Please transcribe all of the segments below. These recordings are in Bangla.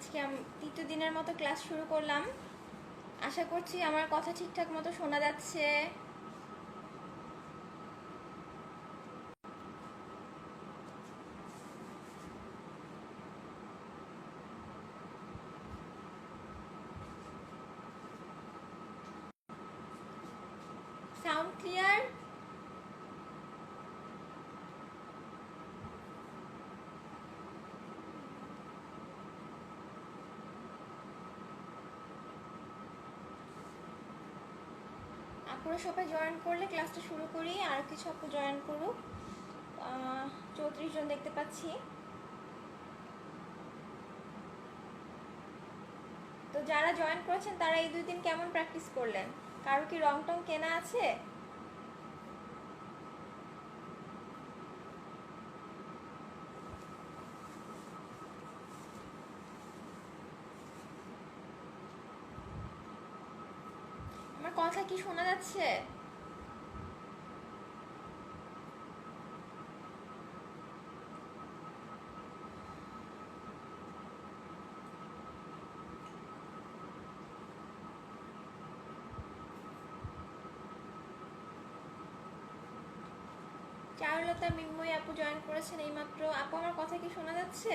আজকে তৃতীয় দিনের মতো ক্লাস শুরু করলাম। আশা করছি আমার কথা ঠিকঠাক মতো শোনা যাচ্ছে। Sound clear? আপনারা সবাই জয়েন করলে ক্লাসটা শুরু করি। আর কিছু আপু জয়েন করুক। 34 জন দেখতে পাচ্ছি। তো যারা জয়েন করেছেন তারা এই 2 দিন কেমন প্র্যাকটিস করলেন? কারো কি রং টং কেনা আছে? আমার কথা কি শোনা যাচ্ছে? চারুলতা মিন্ময়ী আপু জয়েন করেছেন এইমাত্র। আপু আমার কথা কি শোনা যাচ্ছে?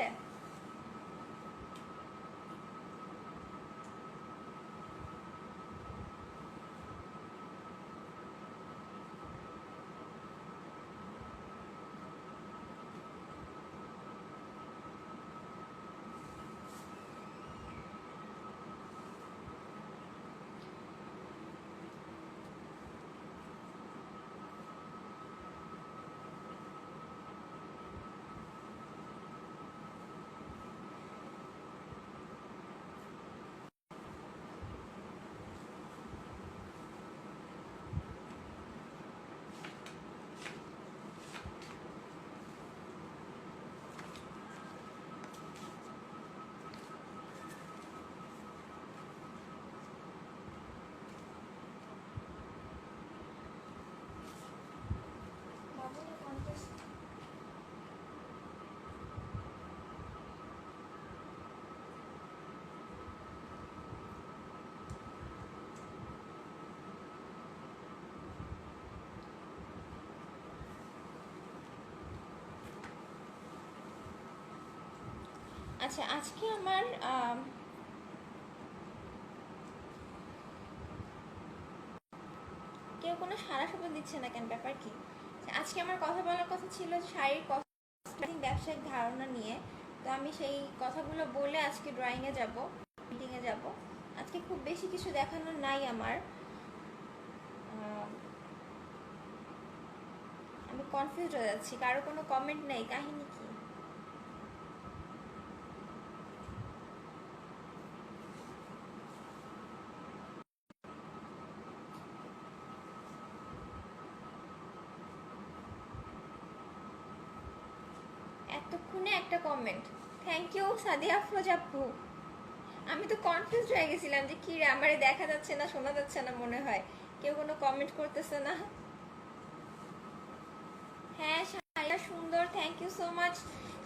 আচ্ছা, আজকে আমার কেউ কোনো সারা শব্দ দিচ্ছে না কেন, ব্যাপার কি? আজকে আমার কথা বলার কথা ছিল শারীরিক ব্যবসায়িক ধারণা নিয়ে। তো আমি সেই কথাগুলো বলে আজকে ড্রয়িংয়ে যাব, মিটিংয়ে যাব। আজকে খুব বেশি কিছু দেখানোর নাই আমার। আমি কনফিউজ হয়ে যাচ্ছি, কারো কোনো কমেন্ট নেই, কাহিনী কি? এতক্ষণে একটা comment, thank you Sadia Afroz আপু। আমি তো কনফিউজ হয়ে গেছিলাম যে কি রে, আমারে দেখা যাচ্ছে না, শোনা যাচ্ছে না মনে হয়। কেউ কোনো কমেন্ট করতেছে না। হ্যাঁ, শাড়িটা সুন্দর, থ্যাংক ইউ সো মাচ।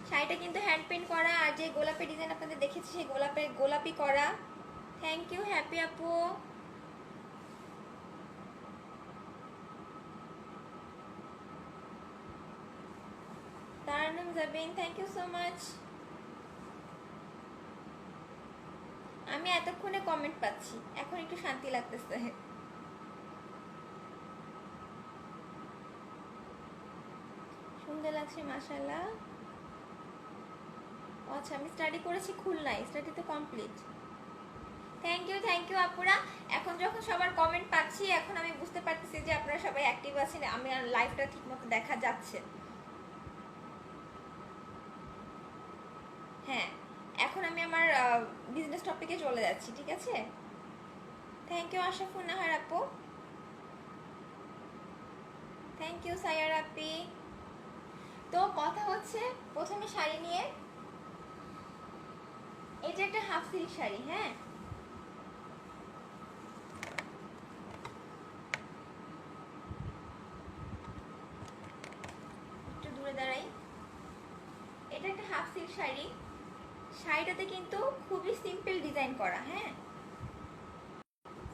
শাড়িটা কিন্তু হ্যান্ড পেইন্ট করা, আর যে গোলাপের ডিজাইন আপনাদের দেখেছি সেই গোলাপি করা। থ্যাংক ইউ হ্যাপি আপু। Tarannum Jabin, thank you so much. আমি এতক্ষণে কমেন্ট পাচ্ছি, এখন একটু শান্তি লাগতেছে। সুন্দর লাগছে মাশাআল্লাহ। আচ্ছা, আমি স্টাডি করেছি খুলনায়, স্টাডি তো কমপ্লিট। থ্যাংক ইউ আপুরা। এখন যখন সবার কমেন্ট পাচ্ছি, এখন আমি বুঝতে পারতেছি যে আপনারা সবাই অ্যাক্টিভ আছেন, আমি আর লাইভটা ঠিকমতো দেখা যাচ্ছে। হ্যাঁ, এখন আমি আমার বিজনেস টপিকে চলে যাচ্ছি, ঠিক আছে? থ্যাংক ইউ আশাফুন নাহার আপু। থ্যাংক ইউ সায়ার আপি। তো কথা হচ্ছে প্রথমে শাড়ি নিয়ে। এটা একটা হাফ সিল্ক শাড়ি, হ্যাঁ। একটু দূরে দাঁড়াই। এটা একটা হাফ সিল্ক শাড়ি। শাড়িটাতে কিন্তু খুবই সিম্পল ডিজাইন করা। হ্যাঁ,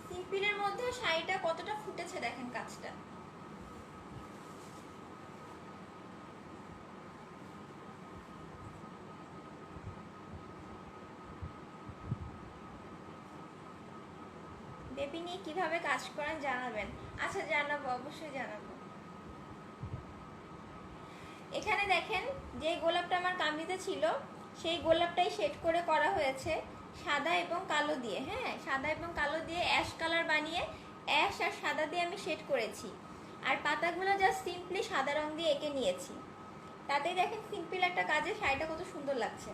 সিম্পলের মধ্যে শাড়িটা কতটা ফুটেছে দেখেন কাজটা। বেবি নিয়ে কিভাবে কাজ করেন জানাবেন। আচ্ছা জানাবো, অবশ্যই জানাবো। এখানে দেখেন যে গোলাপটা আমার কামিজে ছিল সেই গোলাপটাই শেড করে করা হয়েছে সাদা এবং কালো দিয়ে। হ্যাঁ, সাদা এবং কালো দিয়ে অ্যাশ কালার বানিয়ে অ্যাশ আর সাদা দিয়ে আমি শেড করেছি। আর পাতাগুলো জাস্ট সিম্পলি সাদা রং দিয়ে এঁকে নিয়েছি। তাতেই দেখেন সিম্পল একটা কাজে শাড়িটা কত সুন্দর লাগছে।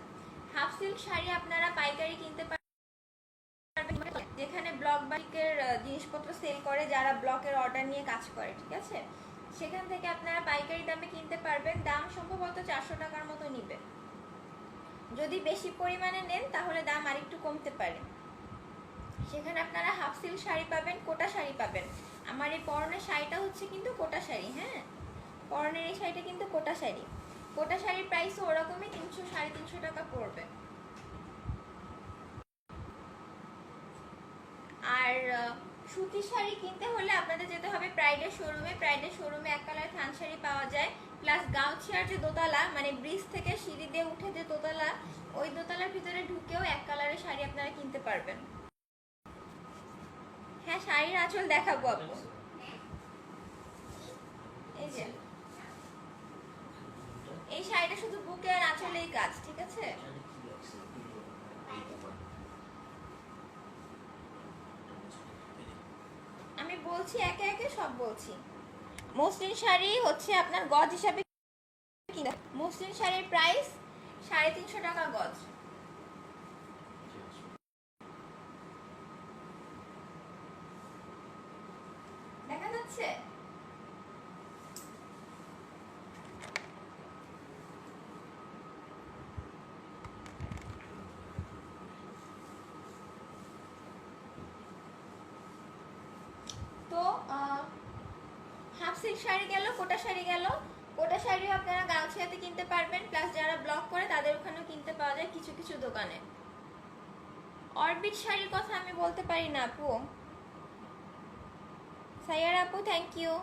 হাফ সিল্ক শাড়ি আপনারা পাইকারি কিনতে পারেন, যেখানে ব্লক বাটিকের জিনিসপত্র সেল করে, যারা ব্লকের অর্ডার নিয়ে কাজ করে, ঠিক আছে, সেখান থেকে আপনারা পাইকারি দামে কিনতে পারবেন। দাম সম্ভবত 400 টাকার মতো নিবে। যদি বেশি পরিমাণে নেন তাহলে দাম আরেকটু কমতে পারে। সেখানে আপনারা হাফ সিল্ক শাড়ি পাবেন, কোটা শাড়ি পাবেন। আমার এই পরনের শাড়িটা হচ্ছে কিন্তু কোটা শাড়ি। হ্যাঁ, পরনের এই শাড়িটা কিন্তু কোটা শাড়ি। কোটা শাড়ির প্রাইসও ওরকমই 300-350 টাকা পড়বে। আর সুতির শাড়ি কিনতে হলে আপনাদের যেতে হবে প্রাইডের শোরুমে। প্রাইডের শোরুমে এক কালার থান শাড়ি পাওয়া যায়, প্লাস গাউছিয়ার যে দোতলা, মানে ব্রিজ থেকে সিঁড়ি দিয়ে উঠে যে দোতলা, ওই দোতলার ভিতরে ঢুকেও এক কালারের শাড়ি আপনারা কিনতে পারবেন। হ্যাঁ, শাড়ির আঁচল দেখাবো আপু। এই যে এই শাড়িটা শুধু বুকে আর আঁচলেই কাজ, ঠিক আছে। আমি বলছি একে একে সব বলছি। মসলিন শাড়ি হচ্ছে আপনার গজ হিসাবে কিনা, মসলিন শাড়ির প্রাইস 350 টাকা গজ। দেখা যাচ্ছে? তো হাফ সিল্ক শাড়ি গেল, কোটা শাড়ি গেল। কোটা শাড়িও আপনারা গাউছিয়াতে কিনতে পারবেন, প্লাস যারা ব্লক করে তাদের ওখানেও কিনতে পাওয়া যায় কিছু কিছু দোকানে। অরবিট শাড়ির কথা আমি বলতে পারি না আপু। সাইয়ার আপু থ্যাংক ইউ।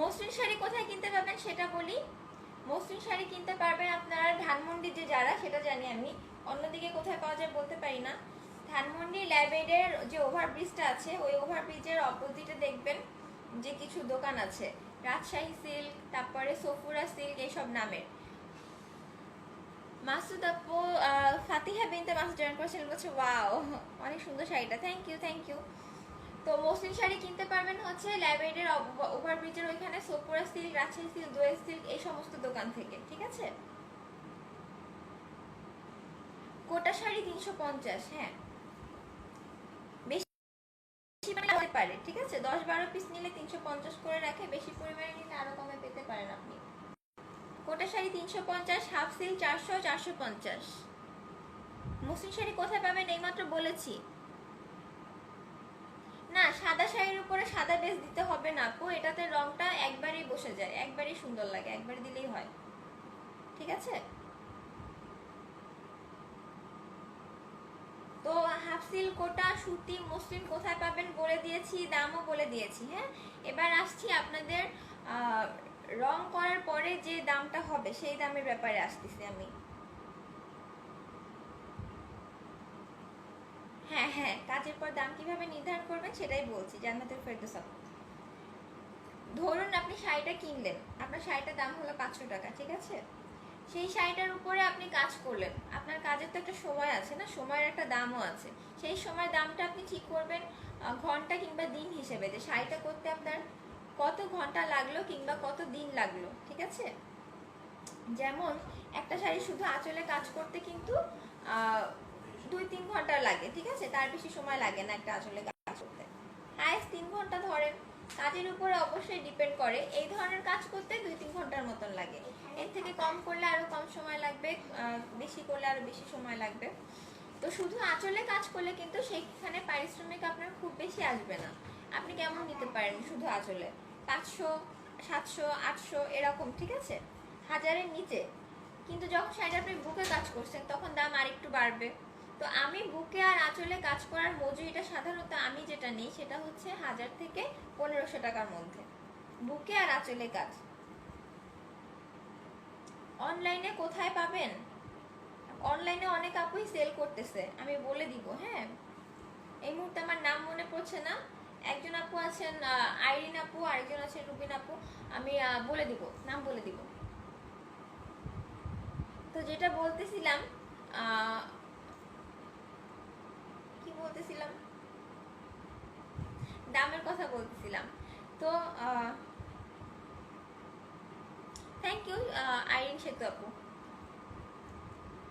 মসলিন শাড়ি কোথায় কিনতে পাবেন সেটা বলি। মসলিন শাড়ি কিনতে পারবেন আপনারা ধানমন্ডি, যে যারা সেটা জানি আমি, অন্যদিকে কোথায় পাওয়া যায় বলতে পারি না। ধানমন্ডি ল্যাবেডের যে ওভারব্রিজটা আছে, ওই ওভারব্রিজের অপোজিটে দেখবেন যে কিছু দোকান আছে, রাজশাহী সিল্ক, তারপরে সফুরা সিল্ক, এইসব নামের। মাসুদ আপু ফাতিহা বিনতে মাসুদ জয়েন করেছিলেন, বলছে ওয়াও অনেক সুন্দর শাড়িটা, থ্যাংক ইউ থ্যাংক ইউ। তো মসলিন শাড়ি কিনতে পারবেন হচ্ছে ল্যাবেডের ওভারব্রিজের ওইখানে, সোপুরা সিল্ক, রাজশাহী সিল্ক, দোয়েল সিল্ক, এই সমস্ত দোকান থেকে, ঠিক আছে। কোটা শাড়ি 350। হ্যাঁ, বেশি হতে পারে, ঠিক আছে। 10-12 পিস নিলে 350 করে রাখে, বেশি পরিমাণে নিলে আরো কমে পেতে পারেন আপনি। Kota sari 350, half silk 400-450। Muslin sari কোথায় পাবেন এইমাত্র বলেছি না। সাদা শাড়ির উপরে সাদা বেস দিতে হবে না আপু, এটাতে রংটা একবারই বসে যায়, একবারই সুন্দর লাগে, একবার দিলেই হয়, ঠিক আছে। তো হাফ সিল্ক, কোটা, সুতি, মসলিন কোথায় পাবেন বলে দিয়েছি, দামও বলে দিয়েছি। হ্যাঁ, এবার আসছি আপনাদের রং করার পরে যে দামটা হবে সেই দামের ব্যাপারে আসতেছি আমি। হ্যাঁ হ্যাঁ, কাজের পর দাম কিভাবে নির্ধারণ করবেন সেটাই বলছি। জান্নাতুল ফেরদৌস আপু, ধরুন আপনি শাড়িটা কিনলেন, আপনার শাড়িটার দাম হলো 500 টাকা, ঠিক আছে। সেই শাড়িটার উপরে আপনি কাজ করলেন, আপনার কাজের তো একটা সময় আছে না, সময়ের একটা দামও আছে। সেই সময় দামটা আপনি ঠিক করবেন ঘন্টা কিংবা দিন হিসেবে, যে শাড়িটা করতে আপনার কত ঘন্টা লাগলো কিংবা কত দিন লাগলো, ঠিক আছে। যেমন একটা শাড়ি শুধু আঁচলে কাজ করতে কিন্তু 2-3 ঘন্টা লাগে, ঠিক আছে, তার বেশি সময় লাগে না একটা আঁচলে কাজ করতে। হাইস্ট 3 ঘন্টা ধরেন। কাজের উপরে অবশ্যই ডিপেন্ড করে, এই ধরনের কাজ করতে 2-3 ঘন্টার মতন লাগে। এর থেকে কম করলে আরো কম সময় লাগবে, বেশি করলে আরো বেশি সময় লাগবে। তো শুধু আঁচলে কাজ করলে কিন্তু সেখানে পারিশ্রমিক আপনার খুব বেশি আসবে না। আপনি কেমন নিতে পারেন শুধু আঁচলে 500, 700, 800 এরকম, ঠিক আছে, 1000-এর নিচে। কিন্তু যখন শাড়িটা আপনি বুকে কাজ করছেন তখন দাম আরেকটু বাড়বে। তো আমি বুকে আর আঁচলে কাজ করার মজুরিটা সাধারণত আমি যেটা নিই সেটা হচ্ছে 1000 থেকে 1500 টাকার মধ্যে, বুকে আর আঁচলে কাজ। অনলাইনে কোথায় পাবেন? অনলাইনে অনেক আপুই সেল করতেছে, আমি বলে দিব। হ্যাঁ, এই মুহূর্তে আমার নাম মনে পড়ছে না। একজন আপু আছেন আইরিন আপু, আরেকজন আছেন রুবিন আপু, আমি বলে দিব, নাম বলে দিব। তো যেটা বলতেছিলাম, কি বলতেছিলাম, দামের কথা বলতেছিলাম। তো থ্যাংক ইউ আইরিন সেতু আপু।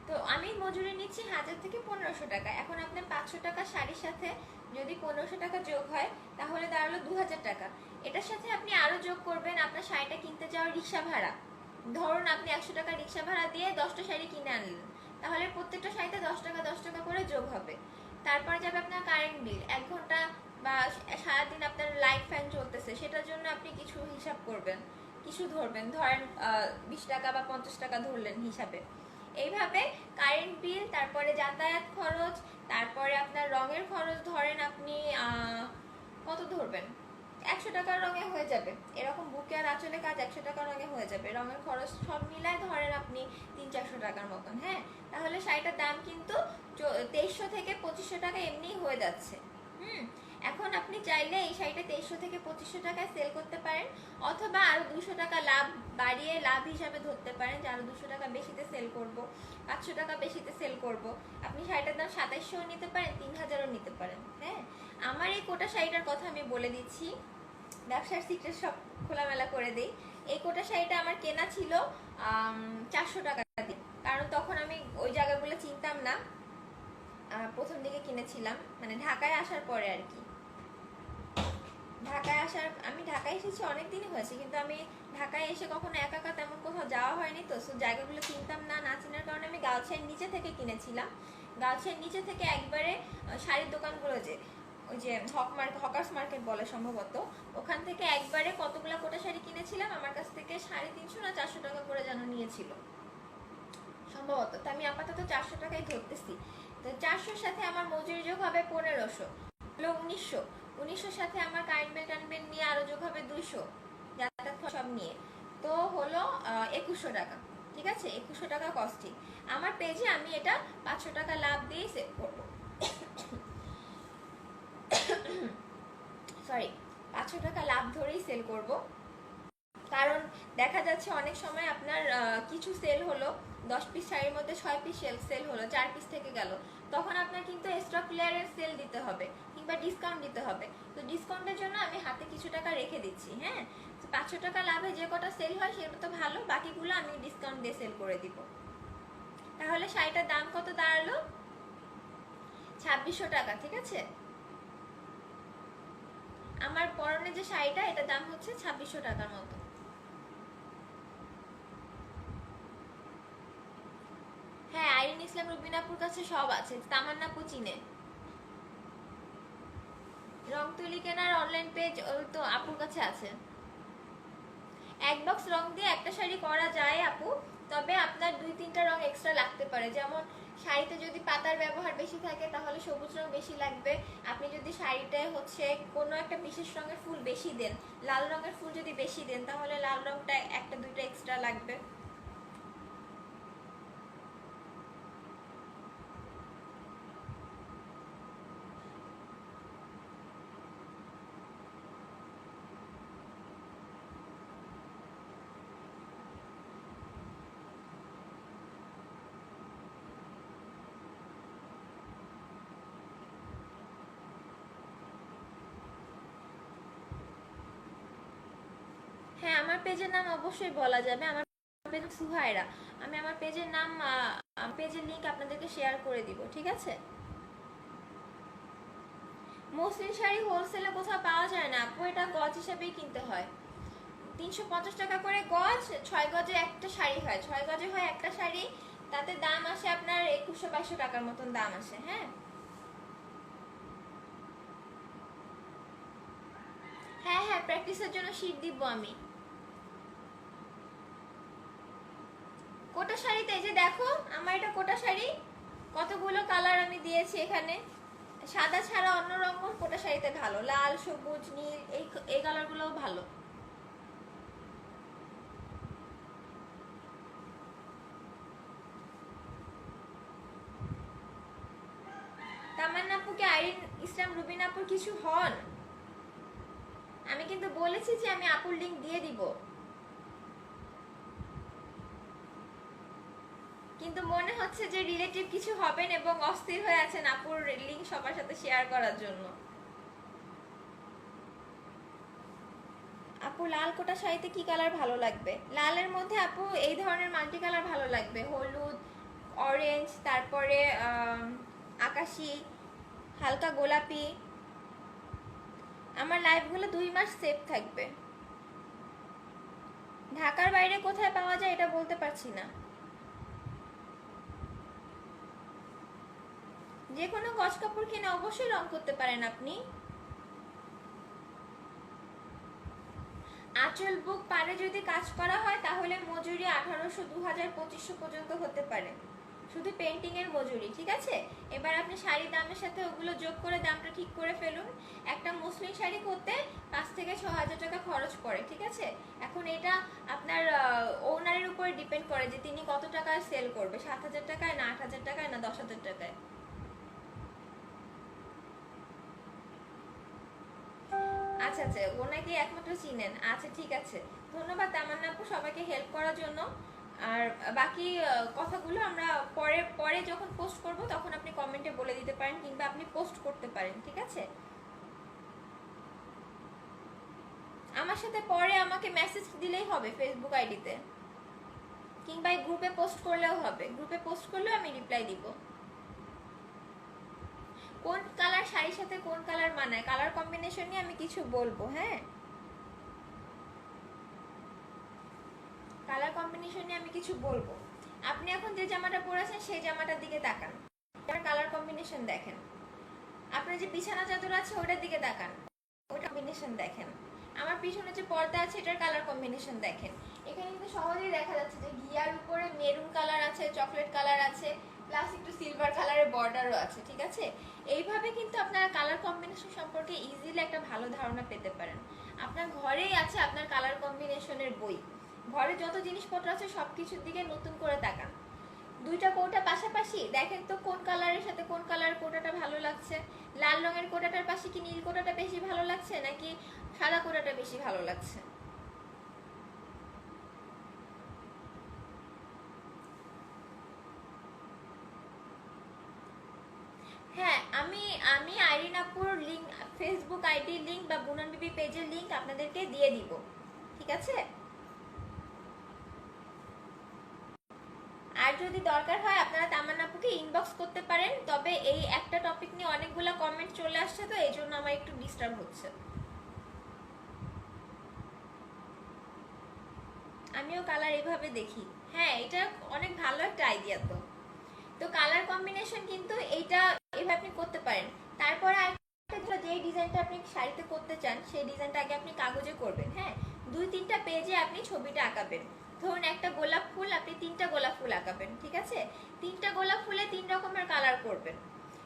তো আমি মজুরি নিচ্ছি 1000 থেকে 1500 টাকা। এখন আপনার 500 টাকা শাড়ির সাথে যদি 1500 টাকা যোগ হয় তাহলে দাঁড়ালো 2000 টাকা। এটার সাথে আপনি আরো যোগ করবেন আপনার শাড়িটা কিনতে যাওয়ার রিক্সা ভাড়া। ধরুন আপনি 100 টাকা রিক্সা ভাড়া দিয়ে 10টা শাড়ি কিনে আনলেন, তাহলে প্রত্যেকটা শাড়িতে 10 টাকা করে যোগ হবে। তারপর যাবে আপনার কারেন্ট বিল, 1 ঘন্টা বা সারাদিন আপনার লাইট ফ্যান চলতেছে, সেটার জন্য আপনি কিছু হিসাব করবেন, কিছু ধরবেন, ধরেন 20 টাকা বা 50 টাকা ধরলেন হিসাবে। এইভাবে কারেন্ট বিল, তারপরে যাতায়াত খরচ, তারপরে আপনার রঙের খরচ ধরেন আপনি কত ধরবেন, 100 টাকার রঙে হয়ে যাবে। এরকম বুকে আর আঁচলে কাজ 100 টাকার রঙে হয়ে যাবে। রঙের খরচ সব মিলায় ধরেন আপনি 300-400 টাকার মতন। হ্যাঁ, তাহলে শাড়িটার দাম কিন্তু 2300 থেকে 2500 টাকা এমনিই হয়ে যাচ্ছে। এখন আপনি চাইলে এই শাড়িটা 2300 থেকে 2500 টাকায় সেল করতে পারেন, অথবা আরো 200 টাকা লাভ বাড়িয়ে লাভ হিসাবে ধরতে পারেন যে আরো 200 টাকা বেশিতে সেল করব, 500 টাকা বেশিতে সেল করব। আপনি শাড়িটার দাম 2700 নিতে পারেন, 3000ও নিতে পারেন। হ্যাঁ, আমার এই কোটা শাড়িটার কথা আমি বলে দিচ্ছি, ব্যবসার সিক্রেট সব খোলামেলা করে দিই। এই কোটা শাড়িটা আমার কেনা ছিল 400 টাকা দিয়ে, কারণ তখন আমি ওই জায়গাগুলো চিনতাম না, প্রথম দিকে কিনেছিলাম, মানে ঢাকায় আসার পরে আর কি। আমি ঢাকায় এসেছি অনেক দিনই হয়েছে, কিন্তু আমি ঢাকায় এসে কখনো একা একা তেমন কোথাও যাওয়া হয়নি, তো জায়গাগুলো চিনতাম না, না চেনার কারণে আমি গাউছিয়ার নিচে থেকে কিনেছিলাম। গাউছিয়ার নিচে থেকে একবারে শাড়ির দোকানগুলো, যে ওই যে হকার্স মার্কেট বলে সম্ভবত, ওখান থেকে একবারে কতগুলো কোটা শাড়ি কিনেছিলাম। আমার কাছ থেকে 350 না 400 টাকা করে যেন নিয়েছিল সম্ভবত। তো আমি আপাতত 400 টাকাই ধরতেছি। তো 400-র সাথে আমার মজুরি যোগ হবে 1500, হলো 1900। 1900-র সাথে আমার কারেন্ট বিল নিয়ে আরো যোগ হবে 200, যাতায়াত সব নিয়ে, তো হলো 2100 টাকা। ঠিক আছে, 2100 টাকা কস্টিং। আমার পেজে আমি এটা 500 টাকা লাভ দিয়ে সেভ করবো। সরি, 500 টাকা লাভ ধরেই সেল করব। কারণ দেখা যাচ্ছে অনেক সময় আপনার কিছু সেল হলো, 10 পিস শাড়ির মধ্যে 6 পিস সেল হলো, 4 পিস থেকে গেল, তখন আপনার কিন্তু স্টক ক্লিয়ারেন্স সেল দিতে হবে কিংবা ডিসকাউন্ট দিতে হবে। তো ডিসকাউন্টের জন্য আমি হাতে কিছু টাকা রেখে দিচ্ছি। হ্যাঁ, 500 টাকা লাভে যে কটা সেল হয় সেটা তো ভালো, বাকিগুলো আমি ডিসকাউন্ট দিয়ে সেল করে দিব। তাহলে শাড়িটার দাম কত দাঁড়ালো? 2600 টাকা। ঠিক আছে, আমার পরনে যে শাড়িটা, এটার দাম হচ্ছে 2600 টাকার মতো। হ্যাঁ, আইরিন ইসলাম রুবিনাপুর কাছে সব আছে, তামান্নাপু চিনে। রং তুলি কেনার অনলাইন পেজ তো আপুর কাছে আছে। 1 বক্স রং দিয়ে একটা শাড়ি করা যায় আপু, তবে আপনার 2-3টা রং এক্সট্রা লাগতে পারে। যেমন শাড়িতে যদি পাতার ব্যবহার বেশি থাকে তাহলে সবুজ রং বেশি লাগবে। আপনি যদি শাড়িটায় হচ্ছে কোনো একটা বিশেষ রঙের ফুল বেশি দেন, লাল রঙের ফুল যদি বেশি দেন, তাহলে লাল রংটা 1-2টা এক্সট্রা লাগবে। হ্যাঁ, আমার পেজের নাম অবশ্যই বলা যাবে। আমার পেজ সুহায়রা। আমি আমার পেজের নাম, পেজের লিংক আপনাদেরকে শেয়ার করে দিব। ঠিক আছে, মসলিন শাড়ি হোলসেলে কোথাও পাওয়া যায় না আপু, এটা গজ হিসেবেই কিনতে হয়। 350 টাকা করে গজ, 6 গজে একটা শাড়ি হয়, 6 গজে হয় একটা শাড়ি, তাতে দাম আসে আপনার 2100-2200 টাকার মতন দাম আসে। হ্যাঁ, হ্যাঁ হ্যাঁ, প্র্যাকটিসের জন্য শীট দিব আমি। কোটা শাড়িতে এই যে দেখো আমার এটা কোটা শাড়ি, কতগুলো কালার আমি দিয়েছি এখানে। সাদা ছাড়া অন্য রঙও কোটা শাড়িতে ভালো, লাল সবুজ নীল এই কালারগুলোও ভালো। তামান্না আপু কি আইরিন ইসলাম রুবিন আপুর কিছু হন? আমি কিন্তু বলেছি যে আমি আপুর লিংক দিয়ে দিব, কিন্তু মনে হচ্ছে যে রিলেটিভ কিছু হবেন এবং অস্থির হয়ে আছেন আপুর লিংক সবার সাথে শেয়ার করার জন্য। আপু লাল কোটা শাড়িতে কি কালার ভালো লাগবে? লালের মধ্যে আপু এই ধরনের মাল্টি কালার ভালো লাগবে, হলুদ, অরেঞ্জ, তারপরে আকাশি, হালকা গোলাপি। আমার লাইভগুলো 2 মাস সেভ থাকবে। ঢাকার বাইরে কোথায় পাওয়া যায় এটা বলতে পারছি না। যে কোনো গজ কাপড় কিনে অবশ্যই রং করতে পারেন আপনি। আঁচল বুক পারে যদি কাজ করা হয় তাহলে মজুরি 1800, 2000, 2500 পর্যন্ত হতে পারে, শুধু পেন্টিং এর মজুরি, ঠিক আছে? এবার আপনি শাড়ি দামের সাথে ওগুলো যোগ করে দামটা ঠিক করে ফেলুন। একটা মুসলিম শাড়ি করতে 5 থেকে 6000 টাকা খরচ পড়ে, ঠিক আছে? এখন এটা আপনার ওনারের উপরে ডিপেন্ড করে যে তিনি কত টাকায় সেল করবে, 7000 টাকায় না 8000 টাকায় না 10000 টাকায়। আচ্ছা আচ্ছা, ওনাকে একমাত্র চিনেন, আচ্ছা ঠিক আছে। ধন্যবাদ তামান্না আপু সবাইকে হেল্প করার জন্য। আর বাকি কথাগুলো আমরা পরে পরে যখন পোস্ট করব তখন আপনি কমেন্টে বলে দিতে পারেন, কিংবা আপনি পোস্ট করতে পারেন, ঠিক আছে? আমার সাথে পরে আমাকে মেসেজ দিলেই হবে ফেসবুক আইডিতে, কিংবা এই গ্রুপে পোস্ট করলেও হবে, গ্রুপে পোস্ট করলেও আমি রিপ্লাই দিব। কোন কালার শাড়ির সাথে কোন কালার মানায়, কালার কম্বিনেশন নিয়ে আমি কিছু বলবো। হ্যাঁ, কালার কম্বিনেশন নিয়ে আমি কিছু বলবো। আপনি এখন যে জামাটা পরেছেন সেই জামাটার দিকে তাকান, কালার কম্বিনেশন দেখেন। আপনার যে বিছানা চাদর আছে ওটার দিকে তাকান, ওটা কম্বিনেশন দেখেন। আমার পিছনে যে পর্দা আছে এটার কালার কম্বিনেশন দেখেন। এখানে কিন্তু সহজেই দেখা যাচ্ছে যে ঘিয়ার উপরে মেরুন কালার আছে, চকলেট কালার আছে, প্লাস একটু সিলভার কালারের বর্ডারও আছে, ঠিক আছে? এইভাবে কিন্তু আপনারা কালার কম্বিনেশন সম্পর্কে ইজিলি একটা ভালো ধারণা পেতে পারেন। আপনার ঘরেই আছে আপনার কালার কম্বিনেশনের বই, ঘরে যত জিনিসপত্র আছে সবকিছুর দিকে নতুন করে তাকান। দুইটা কোটা পাশাপাশি দেখেন তো কোন কালারের সাথে কোন কালারের কোটাটা ভালো লাগছে। লাল রঙের কোটাটার পাশে কি নীল কোটাটা বেশি ভালো লাগছে নাকি সাদা কোটাটা বেশি ভালো লাগছে? হ্যাঁ, আমি আমি আইরিন আপুর লিংক, ফেসবুক আইডি লিংক বা বুনান বিবি পেজের লিংক আপনাদেরকে দিয়ে দিব, ঠিক আছে? আর যদি দরকার হয় আপনারা তামান্না আপুকে ইনবক্স করতে পারেন, তবে এই একটা টপিক নিয়ে অনেকগুলো কমেন্ট চলে আসছে তো এই জন্য আমার একটু ডিস্টার্ব হচ্ছে। আমিও কালার এইভাবে দেখি। হ্যাঁ, এটা অনেক ভালো একটা আইডিয়া। তো তো কালার কম্বিনেশন কিন্তু এইটা এভাবে আপনি করতে পারেন। তারপরে আরেকটা, যে ডিজাইনটা আপনি শাড়িতে করতে চান সেই ডিজাইনটা আগে আপনি কাগজে করবেন। হ্যাঁ, 2-3টা পেজে আপনি ছবিটা আঁকাবেন। ধরুন একটা গোলাপ ফুল, আপনি 3টা গোলাপ ফুল আঁকাবেন, ঠিক আছে? 3টা গোলাপ ফুলে 3 রকমের কালার করবেন।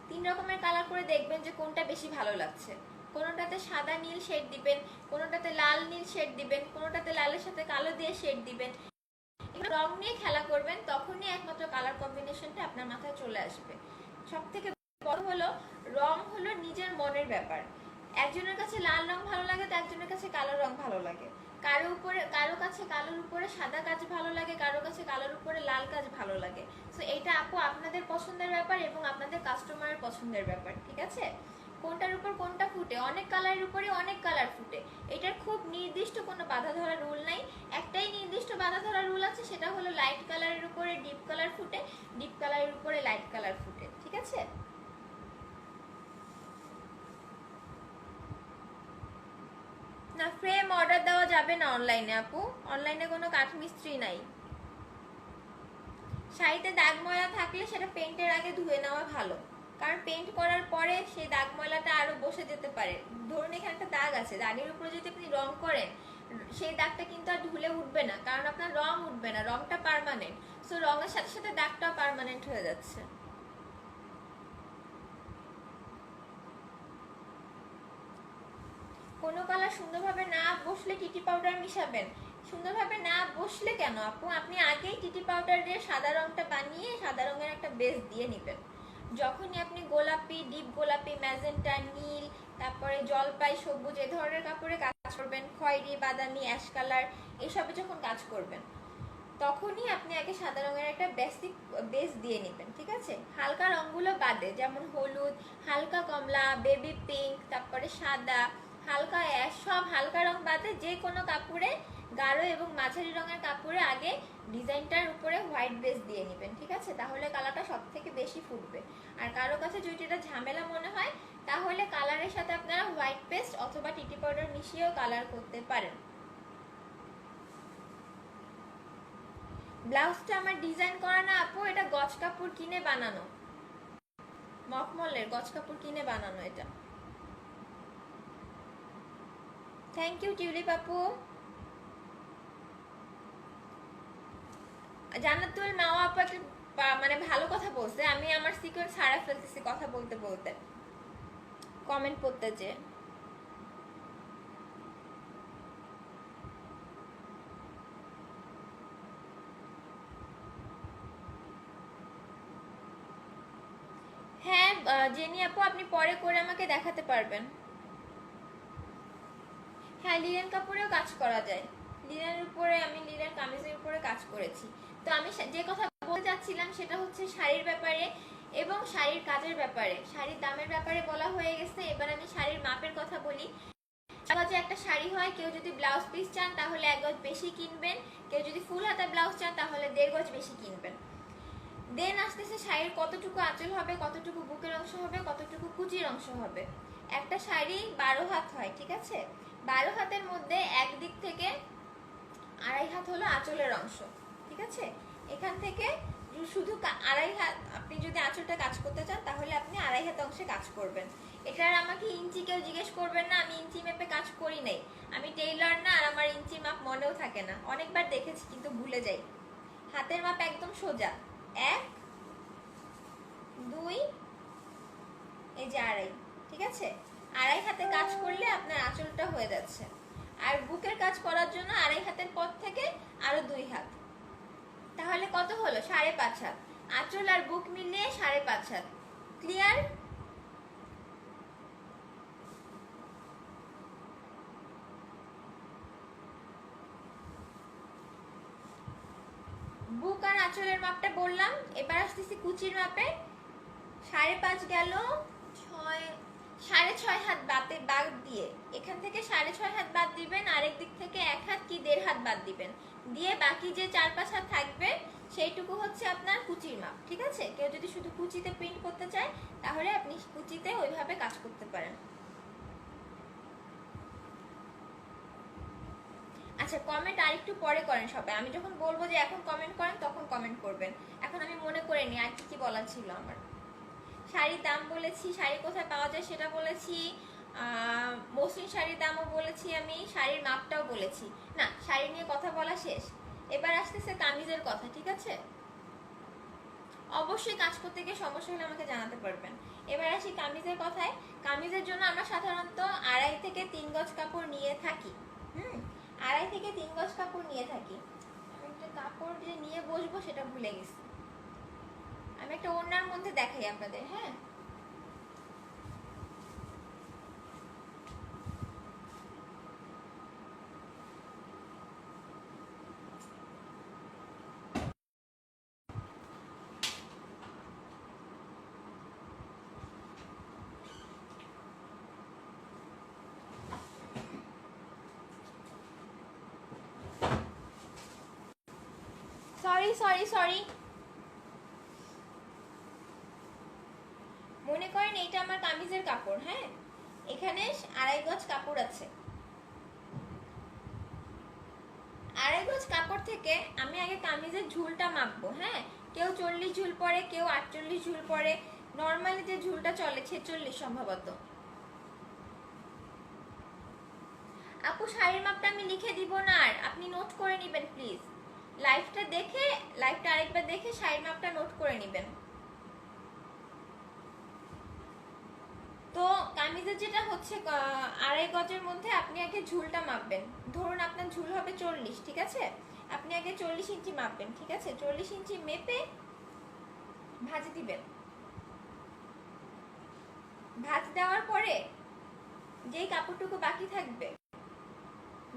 3 রকমের কালার করে দেখবেন যে কোনটা বেশি ভালো লাগছে। কোনোটাতে সাদা নীল শেড দিবেন, কোনোটাতে লাল নীল শেড দিবেন, কোনোটাতে লালের সাথে কালো দিয়ে শেড দিবেন। রং নিয়ে খেলা করবেন, তখনই একমাত্র কালার কম্বিনেশনটা আপনার মাথায় চলে আসবে। সব থেকে বড় হলো রং হলো নিজের মনের ব্যাপার। একজনের কাছে লাল রং ভালো লাগে তো একজনের কাছে কালো রং ভালো লাগে। কারো কাছে কালোর উপরে সাদা কাজ ভালো লাগে, কারো কাছে কালোর উপরে লাল কাজ ভালো লাগে। সো এটা আপু আপনাদের পছন্দের ব্যাপার এবং আপনাদের কাস্টমারের পছন্দের ব্যাপার, ঠিক আছে? কোনটার উপর কোনটা ফুটে, অনেক কালারের উপরে অনেক কালার ফুটে, এটার খুব নির্দিষ্ট কোনো বাধা ধরা রুল নাই। একটাই নির্দিষ্ট বাধা ধরা রুল আছে, সেটা হলো লাইট কালারের উপরে ডিপ কালার ফুটে, ডিপ কালারের উপরে লাইট কালার ফুটে, ঠিক আছে? না, ফ্রেম অর্ডার দেওয়া যাবে না অনলাইনে আপু, অনলাইনে কোনো কাঠমিস্ত্রি নাই। শাড়িতে দাগ ময়লা থাকলে সেটা পেন্টের আগে ধুয়ে নেওয়া ভালো, কারণ পেন্ট করার পরে সেই দাগ ময়লাটা আরো বসে যেতে পারে। ধরুন এখানে একটা দাগ আছে, দাগের উপরে যদি আপনি রং করেন সেই দাগটা কিন্তু আর ধুলে উঠবে না, কারণ আপনার রং উঠবে না, রংটা পার্মানেন্ট। সো রঙের সাথে সাথে দাগটাও পার্মানেন্ট হয়ে যাচ্ছে। কোনো কালার সুন্দরভাবে না বসলে টিটি পাউডার মিশাবেন? সুন্দরভাবে না বসলে কেন আপু, আপনি আগেই টিটি পাউডার দিয়ে সাদা রংটা বানিয়ে সাদা রঙের একটা বেস দিয়ে নেবেন। যখনই আপনি গোলাপি, ডিপ গোলাপি, ম্যাজেন্টা, নীল, তারপরে জলপাই, সবুজ এ ধরনের কাপড়ে কাজ করবেন, খয়েরি, বাদামি, অ্যাশ কালার এসবে যখন কাজ করবেন, তখনই আপনি আগে সাদা রঙের একটা বেসিক বেস দিয়ে নেবেন, ঠিক আছে? হালকা রঙগুলো বাদে, যেমন হলুদ, হালকা কমলা, বেবি পিঙ্ক, তারপরে সাদা, হালকা অ্যাশ, সব হালকা রং বাদে যে কোনো কাপড়ে, গাঢ় এবং মাঝারি রঙের কাপড়ে আগে ডিজাইনটার উপরে হোয়াইট বেস দিয়ে নেবেন, ঠিক আছে? তাহলে কালারটা সব থেকে বেশি ফুটবে। আর কারো কাছে যদি এটা ঝামেলা মনে হয়, তাহলে কালারের সাথে আপনারা হোয়াইট পেস্ট অথবা টিটি পাউডার মিশিয়েও কালার করতে পারেন। ব্লাউজটা আমার ডিজাইন করা না আপু, এটা গজ কাপড় কিনে বানানো, মখমলের গজ কাপড় কিনে বানানো এটা। থ্যাংক ইউ টিউলিপ আপু। জান্নাতুল মাওয়া আপু একটা মানে ভালো কথা বলছে, আমি আমার সিকোয়েন্স হারা ফেলতেছি কথা বলতে বলতে, কমেন্ট করতে যে। হ্যাঁ জেনি আপু, আপনি পরে করে আমাকে দেখাতে পারবেন। হ্যাঁ, লিনেন কাপড়েও কাজ করা যায়। লিনেনের উপরে, আমি লিনেন কামিজের উপরে কাজ করেছি। তো আমি যে কথা বলতে চাচ্ছিলাম সেটা হচ্ছে শাড়ির ব্যাপারে এবং শাড়ির কাজের ব্যাপারে। শাড়ির দামের ব্যাপারে বলা হয়ে গেছে, এবার আমি শাড়ির মাপের কথা বলি। গজে একটা শাড়ি হয়, কেউ যদি ব্লাউজ পিস চান তাহলে 1 গজ বেশি কিনবেন, কেউ যদি ফুল হাতা ব্লাউজ চান তাহলে 1.5 গজ বেশি কিনবেন। দেন আসতেছে শাড়ির কতটুকু আঁচল হবে, কতটুকু বুকের অংশ হবে, কতটুকু কুচির অংশ হবে। একটা শাড়ি 12 হাত হয়, ঠিক আছে? 12 হাতের মধ্যে একদিক থেকে 2.5 হাত হলো আঁচলের অংশ, ঠিক আছে? এখান থেকে শুধু 2.5 হাত, আপনি যদি আঁচলটা কাজ করতে চান তাহলে আপনি 2.5 হাত অংশে কাজ করবেন। এটার আমাকে ইঞ্চি কেউ জিজ্ঞেস করবেন না, আমি ইঞ্চি মেপে কাজ করি নাই, আমি টেইলর না, আর আমার ইঞ্চি মাপ মনেও থাকে না, অনেকবার দেখেছি কিন্তু ভুলে যাই। হাতের মাপ একদম সোজা, 1 2 এই যে 2.5, ঠিক আছে? 2.5 হাতে কাজ করলে আপনার আঁচলটা হয়ে যাচ্ছে। আর বুকের কাজ করার জন্য 2.5 হাতের পর থেকে আরো 2 হাত, তাহলে কত হলো? 5.5 হাত। আঁচল আর বুক মিলিয়ে 5.5 হাত। ক্লিয়ার? বুক আর আঁচলের মাপটা বললাম, এবার আসতেছি কুচির মাপে। 5.5 গেল 6, 6.5 হাত বাদ দিয়ে, এখান থেকে 6.5 হাত বাদ দিবেন, আরেক দিক থেকে 1 হাত কি 1.5 হাত বাদ দিবেন, দিয়ে বাকি যে 4-5 হাত থাকবে সেইটুকু হচ্ছে আপনার কুচির মাপ, ঠিক আছে? কেউ যদি শুধু কুচিতে প্রিন্ট করতে চায় তাহলে আপনি কুচিতে ওইভাবে কাজ করতে পারেন। আচ্ছা, কমেন্ট আর একটু পরে করেন সবাই, আমি যখন বলবো যে এখন কমেন্ট করেন তখন কমেন্ট করবেন। এখন আমি মনে করে নি আর কি কি বলার ছিল আমার। শাড়ির দাম বলেছি, শাড়ি কোথায় পাওয়া যায় সেটা বলেছি, মসলিন শাড়ির দামও বলেছি, আমি শাড়ির মাপটাও বলেছি। না, শাড়ি নিয়ে কথা বলা শেষ, এবার আসতেছে কামিজের কথা, ঠিক আছে? অবশ্যই কাজ করতে গিয়ে সমস্যা হলে আমাকে জানাতে পারবেন। এবার আসি কামিজের কথায়। কামিজের জন্য আমরা সাধারণত 2.5 থেকে 3 গজ কাপড় নিয়ে থাকি। 2.5 থেকে 3 গজ কাপড় নিয়ে থাকি। আমি একটা কাপড় যে নিয়ে বসবো সেটা ভুলে গেছি, আমি একটা ওড়নার মধ্যে দেখাই আপনাদের। হ্যাঁ, সরি সরি সরি, মনে করেন এইটা আমার কামিজের কাপড়। হ্যাঁ, এখানে 2.5 গজ কাপড় আছে। 2.5 গজ কাপড় থেকে আমি আগে কামিজের ঝুলটা মাপবো। হ্যাঁ, কেউ 40 ঝুল পরে, কেউ 48 ঝুল পরে, নর্মালি যে ঝুলটা চলে 46 সম্ভবত। আপু শাড়ির মাপটা আমি লিখে দিব না, আর আপনি নোট করে নেবেন প্লিজ। লাইভটা আরেকবার দেখে শাড়ির মাপটা নোট করে নেবেন। তো কামিজের যেটা হচ্ছে 2.5 গজের মধ্যে আপনি আগে ঝুলটা মাপবেন। ধরুন আপনার ঝুল হবে 40, ঠিক আছে? আপনি আগে 40 ইঞ্চি মাপবেন, ঠিক আছে? 40 ইঞ্চি মেপে ভাঁজ দিবেন। ভাঁজ দেওয়ার পরে যেই কাপড়টুকু বাকি থাকবে,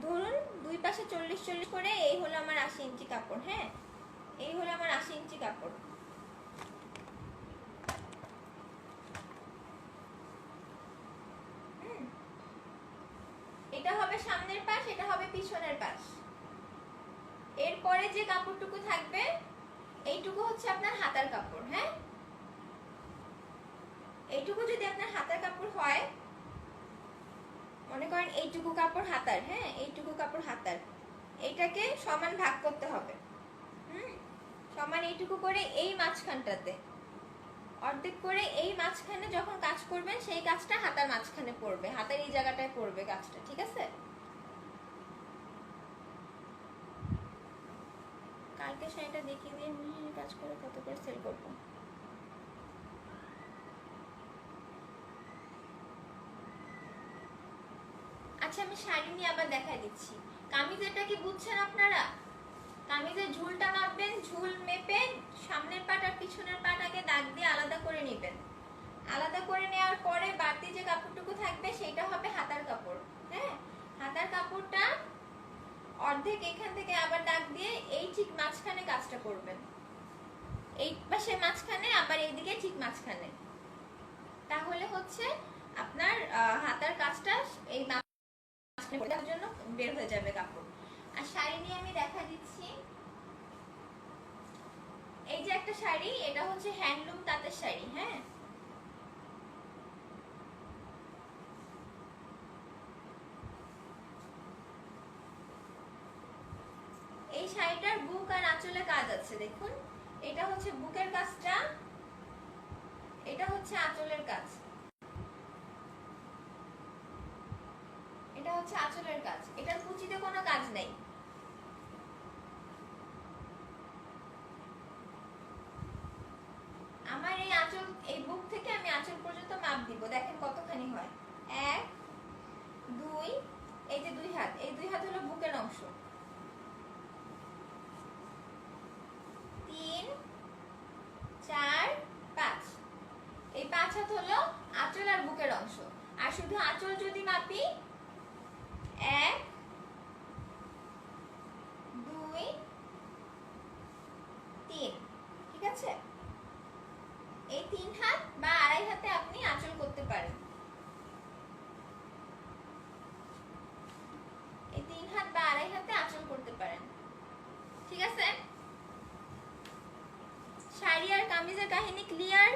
ধরুন দুই পাশে 40 করে, এই হলো আমার 80 ইঞ্চি কাপড়। হ্যাঁ, এই হলো আমার 80 ইঞ্চি কাপড়। এটা হবে সামনের পাশ, এটা হবে পিছনের পাশ। এরপরে যে কাপড়টুকু থাকবে এইটুকু হচ্ছে আপনার হাতার কাপড়। হ্যাঁ, এইটুকু যদি আপনার হাতার কাপড় হয়, মনে করেন এইটুকু কাপড় হাতার, হ্যাঁ এইটুকু কাপড় হাতার, এইটাকে সমান ভাগ করতে হবে। সমান এইটুকু করে এই মাঝখানটাতে অর্ধেক করে এই মাঝখানে যখন কাজ করবেন সেই কাজটা হাতার মাঝখানে পড়বে, হাতের এই জায়গাটায় পড়বে কাজটা, ঠিক আছে? কালকে শাড়িটা দেখিয়ে দিয়ে কাজ করে কত করে সেল করবো। আচ্ছা, আমি শাড়ি নিয়ে আবার দেখাই দিচ্ছি। কামিজেরটা কি বুঝছেন আপনারা? কামিজের ঝুলটা মাপবেন, ঝুল মেপে সামনের পাট আর পিছনের পাট আগে দাগ দিয়ে আলাদা করে নেবেন। আলাদা করে নেওয়ার পরে বাড়তি যে কাপড়টুকু থাকবে সেটা হবে হাতার কাপড়। হ্যাঁ, হাতার কাপড়টা অর্ধেক এখান থেকে আবার দাগ দিয়ে এই ঠিক মাঝখানে কাজটা করবেন, এই পাশে মাঝখানে, আবার এইদিকে ঠিক মাঝখানে। তাহলে হচ্ছে আপনার হাতার কাজটা এই মাঝখানে জন্য বের হয়ে যাবে কাপড়। আর শাড়ি নিয়ে আমি দেখা দিচ্ছি। এই যে একটা শাড়ি, এটা হচ্ছে হ্যান্ডলুম তাঁতের শাড়ি। হ্যাঁ, এই শাড়িটার বুক আর আঁচলে কাজ আছে, দেখুন। এটা হচ্ছে বুকের কাজটা, এটা হচ্ছে আঁচলের কাজ, এটা হচ্ছে আঁচলের কাজ। এটার কুচিতে কোনো কাজ নাই। আমার এই আঁচল, এই বুক থেকে আমি আঁচল পর্যন্ত মাপ দিব, দেখেন কতখানি হয়। 1 2, এই যে 2 হাত, এই 2 হাত হলো বুকের অংশ। 3 4 5, এই 5 হাত হলো আঁচল আর বুকের অংশ। আর শুধু আঁচল যদি মাপি 1 2 3, ঠিক আছে? এই 3 হাত বা 2.5 হাতে আপনি আঁচল করতে পারেন। এই 3 হাত বা 2.5 হাতে আঁচল করতে পারেন, ঠিক আছে? শাড়ি আর কামিজের কাহিনী ক্লিয়ার?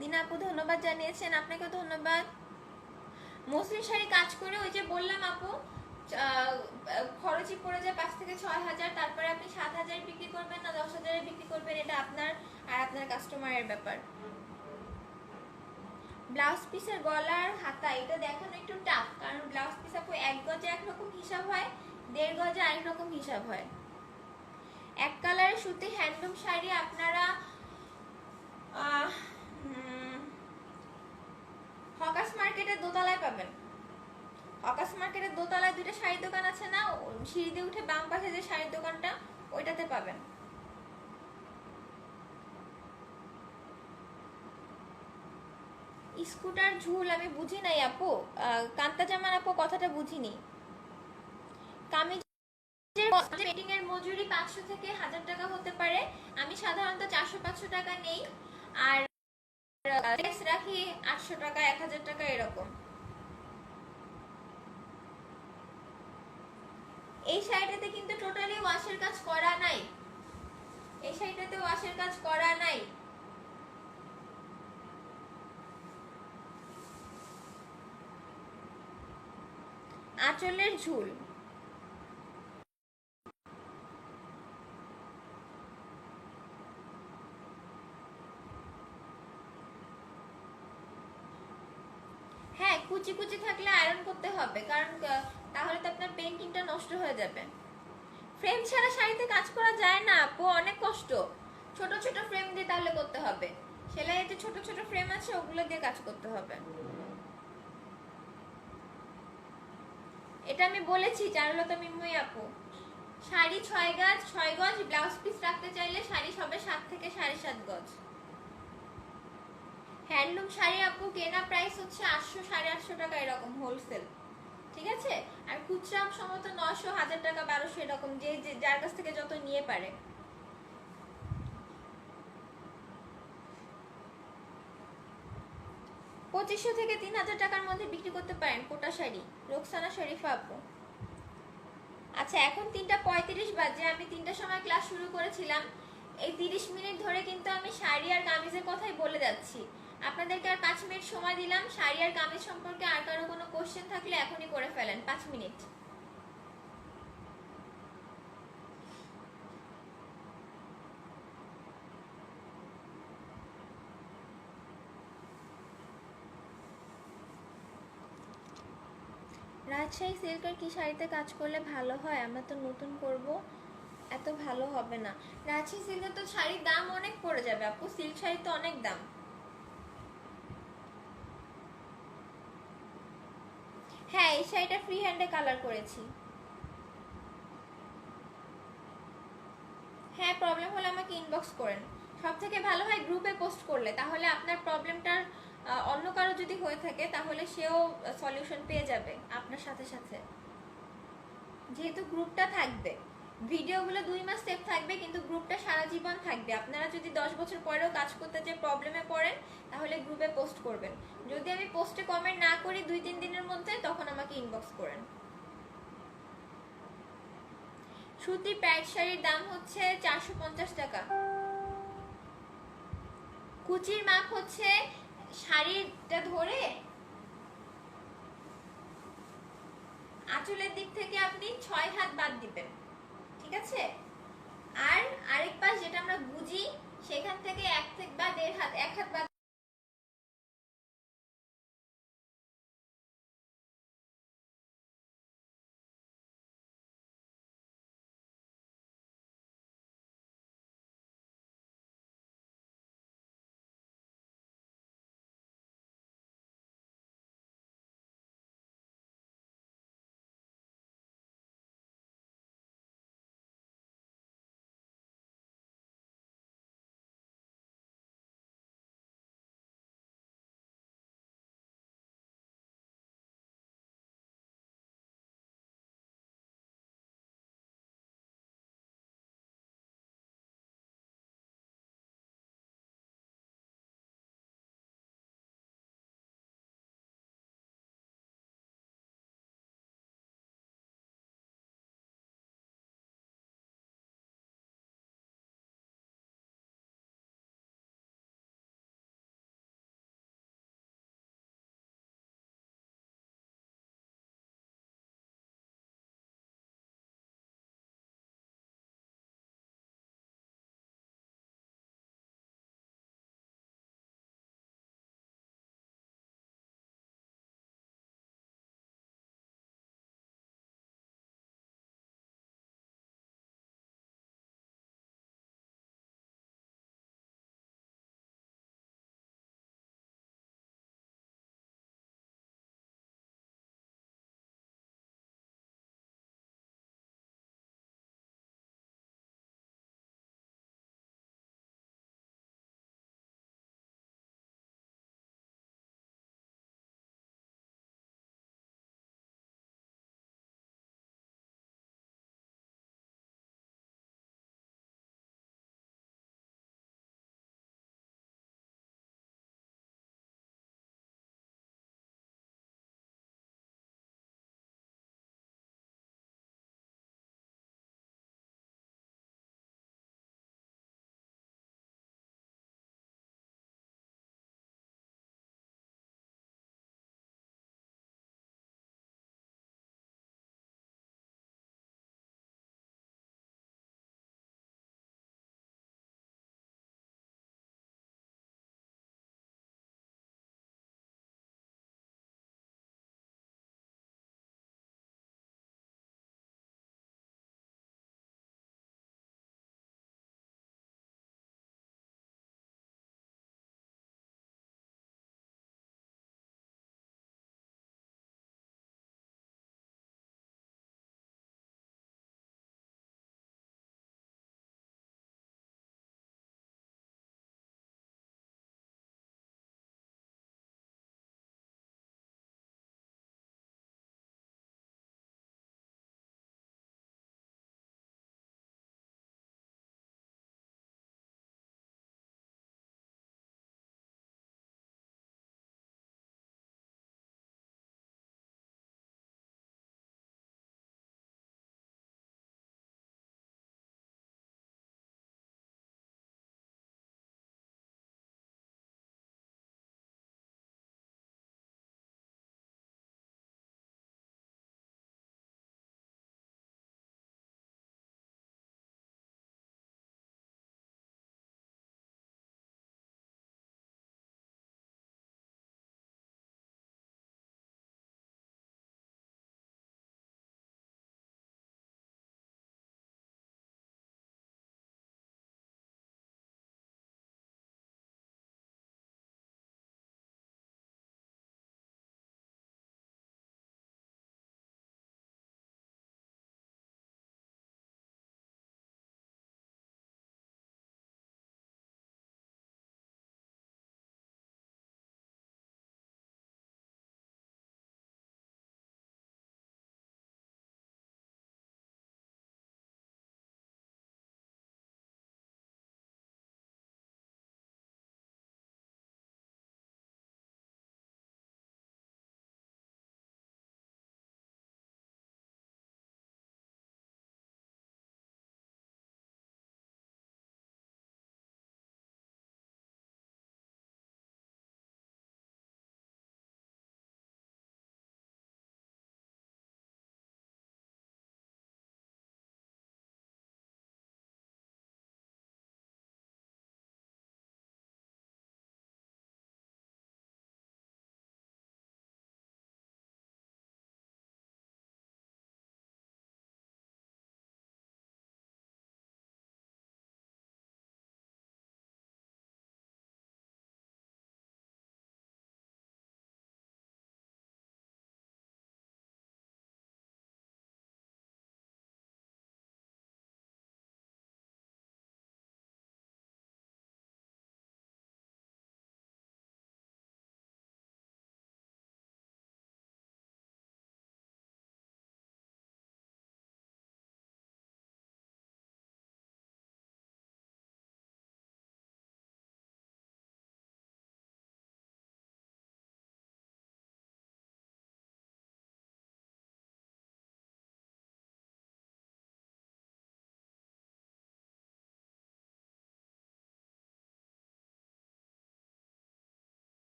দিনা আপু ধন্যবাদ জানিয়েছেন, আপনাকে ধন্যবাদ। মসলিন শাড়ি কাজ করে ওই যে বললাম আপু, খরচই পড়ে যায় 5 থেকে 6 হাজার। তারপরে আপনি 7 হাজার বিক্রি করবেন না 10 হাজারে বিক্রি করবেন, এটা আপনার আর আপনার কাস্টমারের ব্যাপার। ব্লাউজ পিসের গলার হাতা এটা দেখানো একটু টাফ, কারণ ব্লাউজ পিস আপু 1 গজে একরকম হিসাব হয়, 1.5 গজে আরেক রকম হিসাব হয়। এক কালারের সুতি হ্যান্ডলুম শাড়ি আপনারা হকাস মার্কেটের দোতলায় পাবেন। হকাস মার্কেটের দোতলায় 2টা শাড়ির দোকান আছে না, সিঁড়ি দিয়ে উঠে বাম পাশে যে শাড়ির দোকানটা, ওইটাতে পাবেন। স্কুটার ঝুল আমি বুঝি নাই আপু, কান্তা জামান আপু কথাটা বুঝিনি। কামিজের মেটিং এর মজুরি 500 থেকে 1000 টাকা হতে পারে, আমি সাধারণত 400-500 টাকা নেই, আর রাখি 800 টাকা 1000 টাকা এরকম। এই শাড়িটাতে কিন্তু টোটালি ওয়াশের কাজ করা নাই, এই শাড়িটাতে ওয়াশের কাজ করা নাই। আঁচলের ঝুল হ্যাঁ, কুচি কুচি থাকলে আয়রন করতে হবে, কারণ তাহলে তো আপনার পেইন্টিংটা নষ্ট হয়ে যাবে। ফ্রেম ছাড়া শাড়িতে কাজ করা যায় না আপু, অনেক কষ্ট। ছোট ছোট ফ্রেম দিয়ে তাহলে করতে হবে, সেলাইতে ছোট ছোট ফ্রেম আছে, ওগুলো দিয়ে কাজ করতে হবে। এটা আমি বলেছি চারুলতা মিন্ময়ী আপু। শাড়ি 6 গজ, ব্লাউজ পিস রাখতে চাইলে শাড়ি সবে 7 থেকে 7.5 গজ। হ্যান্ডলুম শাড়ি আপু কেনা প্রাইস হচ্ছে 800 850 টাকা এরকম হোলসেল, ঠিক আছে? আর খুচরা সম্ভবত 900, 1000 টাকা, 1200 এরকম, যে যার কাছ থেকে যত নিয়ে পারে। পঁচিশশো থেকে 3000 টাকার মধ্যে বিক্রি করতে পারেন কোটা শাড়ি। রোকসানা শরীফা আপু। আচ্ছা এখন 3:35 বাজে, আমি 3টার সময় ক্লাস শুরু করেছিলাম। এই 30 মিনিট ধরে কিন্তু আমি শাড়ি আর কামিজের কথাই বলে যাচ্ছি। আপনাদেরকে আর 5 মিনিট সময় দিলাম, শাড়ি আর কামিজ সম্পর্কে আর কারো কোনো কোশ্চেন থাকলে এখনই করে ফেলেন, 5 মিনিট। রাজশাহী সিল্কের কি শাড়িতে কাজ করলে ভালো হয়? আমরা তো নতুন করব, এত ভালো হবে না। রাজশাহী সিল্কের তো শাড়ির দাম অনেক পড়ে যাবে আপু, সিল্ক শাড়ি তো অনেক দাম। হ্যাঁ এই শাড়িটা ফ্রি হ্যান্ডে কালার করেছি। হ্যাঁ প্রবলেম হলে আমাকে ইনবক্স করেন। সব থেকে ভালো হয় গ্রুপে পোস্ট করলে, তাহলে আপনার প্রবলেমটার অন্য কারো যদি হয়ে থাকে তাহলে সেও সলিউশন পেয়ে যাবে আপনার সাথে সাথে। যেহেতু গ্রুপটা থাকবে, ভিডিওগুলো 2 মাস সেভ থাকবে, কিন্তু গ্রুপটা সারা জীবন থাকবে। আপনারা যদি 10 বছর পরেও কাজ করতে যে প্রবলেমে পড়েন তাহলে গ্রুপে পোস্ট করবেন। যদি আমি পোস্টে কমেন্ট না করি 2-3 দিনের মধ্যে, তখন আমাকে ইনবক্স করেন। সুতি প্যান্ট শাড়ির দাম হচ্ছে 450 টাকা। কুচির মাপ হচ্ছে শাড়িটা ধরে আঁচলের দিক থেকে আপনি 6 হাত বাদ দিবেন, ঠিক আছে? আর আরেক পাশ যেটা আমরা বুঝি সেখান থেকে 1 থেকে বা 1.5 হাত, 1 হাত বাদ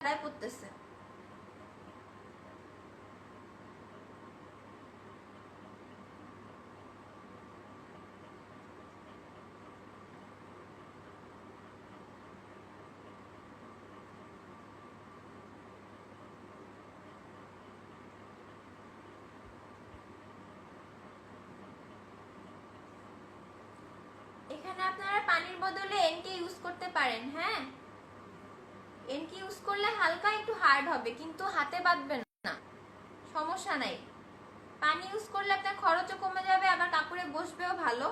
দায় পড়তেছে। এখানে আপনারা পানির বদলে এনকে ইউজ করতে পারেন। হ্যাঁ, এনকে ইউজ করলে হালকা একটু হার্ড হবে, কিন্তু হাতে বাঁধবে না, সমস্যা নাই। পানি ইউজ করলে আপনার খরচও কমে যাবে, আবার কাপড়ে বসবেও ভালো।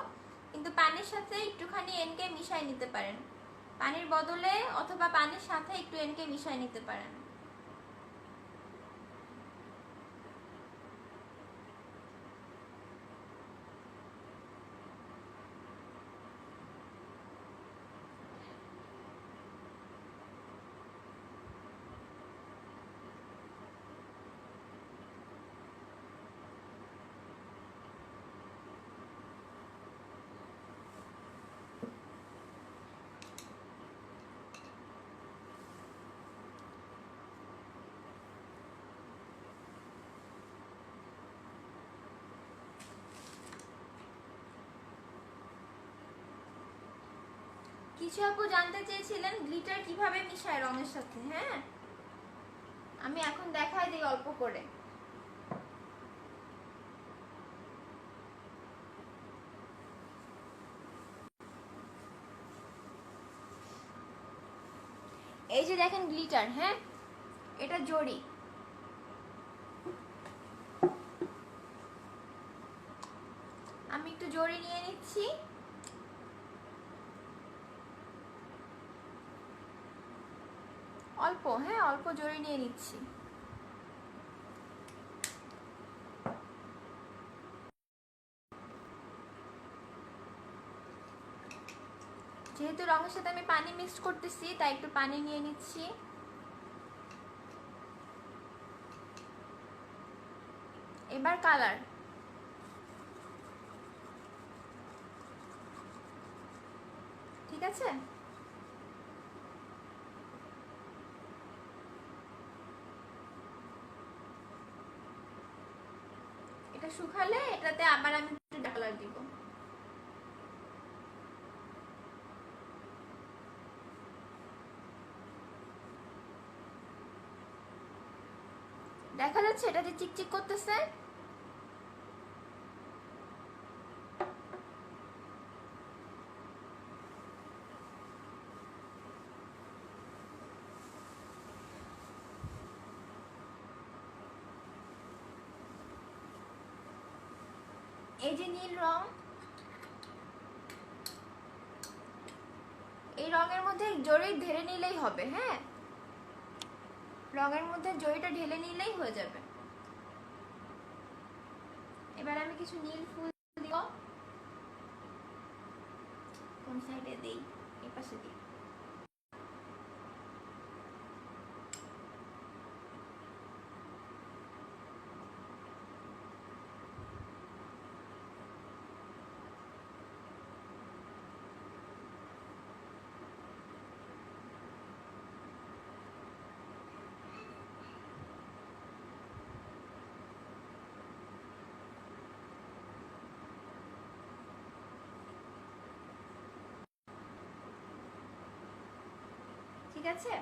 কিন্তু পানির সাথে একটুখানি এনকে মিশাই নিতে পারেন, পানির বদলে অথবা পানির সাথে একটু এনকে মিশাই নিতে পারেন। কিছু আপু জানতে চেয়েছিলেন গ্লিটার কিভাবে মিশায় রঙের সাথে। হ্যাঁ, আমি এখন দেখাই দিই অল্প করে। এই যে দেখেন গ্লিটার, হ্যাঁ এটা জড়ি। আমি একটু জড়ি নিয়ে নিচ্ছি। অল্প, হ্যাঁ অল্প জড়ি নিয়ে নিচ্ছি। যেহেতু রঙের সাথে আমি পানি মিক্স করতেছি, তাই একটু পানি নিয়ে নিচ্ছি। এবার কালার, ঠিক আছে। এটা শুকালে এটাতে আবার আমি একটু কালার দিব। দেখা যাচ্ছে এটা যে চিকচিক করতেছে। এই যে নীল রং, এই রঙের মধ্যে জড়ি ঢেলে নিলেই হবে। হ্যাঁ, রঙের মধ্যে জড়িটা ঢেলে নিলেই হয়ে যাবে। এবার আমি কিছু নীল ফুল দিব। কোন সাইডে দেই? এই পাশে দিই। ঠিক আছে,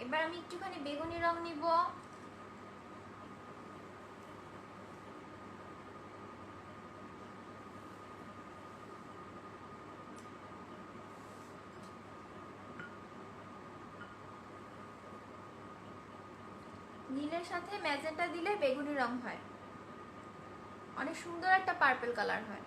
এবার আমি একটুখানি বেগুনি রং নিব। নীলের সাথে ম্যাজেন্টা দিলে বেগুনি রং হয়, অনেক সুন্দর একটা পার্পল কালার হয়।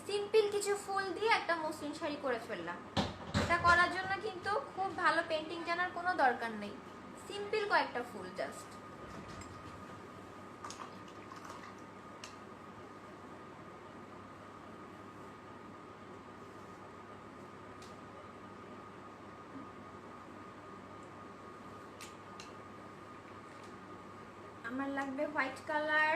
সিম্পল কিছু ফুল দিয়ে একটা মসলিন শাড়ি করে ফেললাম। ওটা করার জন্য কিন্তু খুব ভালো পেন্টিং জানার কোনো দরকার নেই, সিম্পল কয়েকটা ফুল জাস্ট। আমার লাগবে হোয়াইট কালার,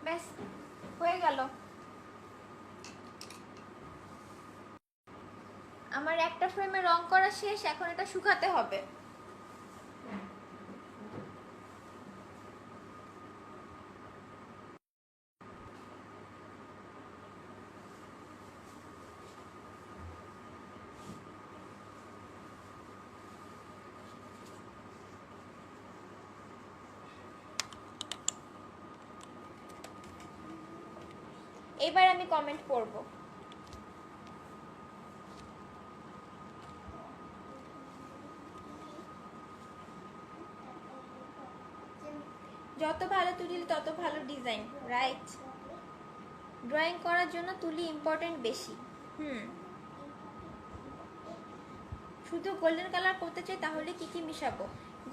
ব্যাস হয়ে গেল। আমার একটা ফ্রেমে রং করা শেষ, এখন এটা শুকাতে হবে। এবার আমি কমেন্ট করব। যত ভালো তুলি তত ভালো ডিজাইন, রাইট? ড্রয়িং করার জন্য তুলি ইম্পর্টেন্ট বেশি। শুধু গোল্ডেন কালার করতে চাই, তাহলে কি কি মিশাবো?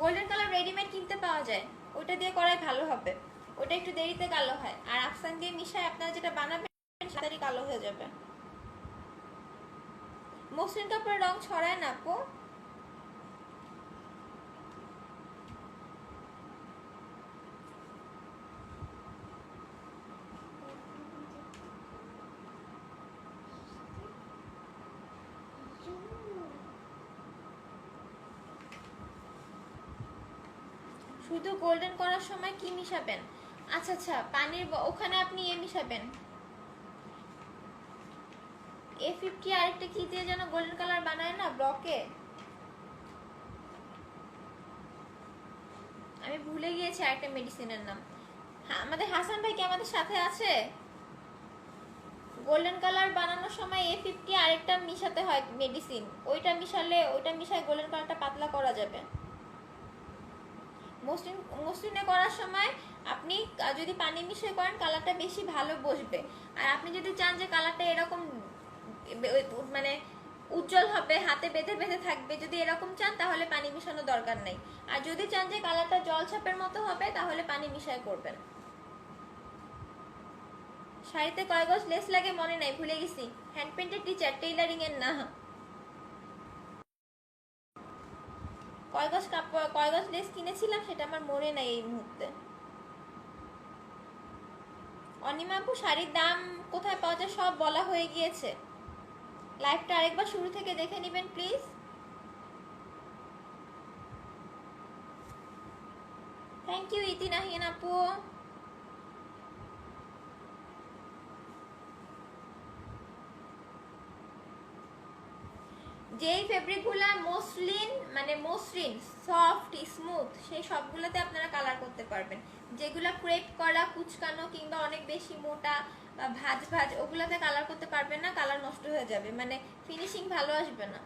গোল্ডেন কালার রেডিমেড কিনতে পাওয়া যায়, ওটা দিয়ে করাই ভালো হবে। ওটা একটু দেরিতে কালো হয়, আর আফসান দিয়ে মিশায় আপনারা যেটা বানাবেন তাড়াতাড়ি কালো হয়ে যাবে। মসলিন কাপড়ে রং ছড়ায় না আপু। শুধু গোল্ডেন করার সময় কি মিশাবেন? আচ্ছা আচ্ছা, পানির ওখানে আপনি মিশাবেন A50, আরেকটা কি দিয়ে যেন গোল্ডেন কালার বানায় না ব্লকে, আমি ভুলে গিয়েছি আরেকটা মেডিসিনের নাম। আমাদের হাসান ভাই কি আমাদের সাথে আছে? গোল্ডেন কালার বানানোর সময় A50 আরেকটা মিশাতে হয় মেডিসিন, ওইটা মিশায় গোল্ডেন কালারটা পাতলা করা যাবে। মসলিনে করার সময় আপনি যদি পানি মিশিয়ে করেন কালারটা বেশি ভালো বসবে। আর আপনি যদি চান যে কালারটা এরকম মানে উজ্জ্বল হবে, হাতে বেঁধে বেঁধে থাকবে, যদি এরকম চান তাহলে পানি মিশানো দরকার নেই। আর যদি চান যে কালারটা জলছাপের মতো হবে তাহলে পানি মিশায় করবেন। শাড়িতে কয় গজ লেস লাগে মনে নাই, ভুলে গেছি। হ্যান্ড পেন্টের টিচার, টেইলারিং এর না। কয় গজ লেস কিনেছিলাম সেটা আমার মনে নাই এই মুহূর্তে। অনিমা আপু, শাড়ির দাম কোথায় পাওয়া যায় সব বলা হয়ে গিয়েছে, লাইভটা আরেকবার শুরু থেকে দেখে নেবেন প্লিজ। থ্যাংক ইউ ইতিনাহিন আপু। যেই ফেব্রিকগুলো মসলিন মানে মসৃণ, সফট, স্মুথ, সেই সবগুলোতে আপনারা কালার করতে পারবেন। যেগুলো ক্রেপ করা, কুচকানো কিংবা অনেক বেশি মোটা বা ভাজ ভাজ, ওগুলোতে কালার করতে পারবেন না, কালার নষ্ট হয়ে যাবে, মানে ফিনিশিং ভালো আসবে না।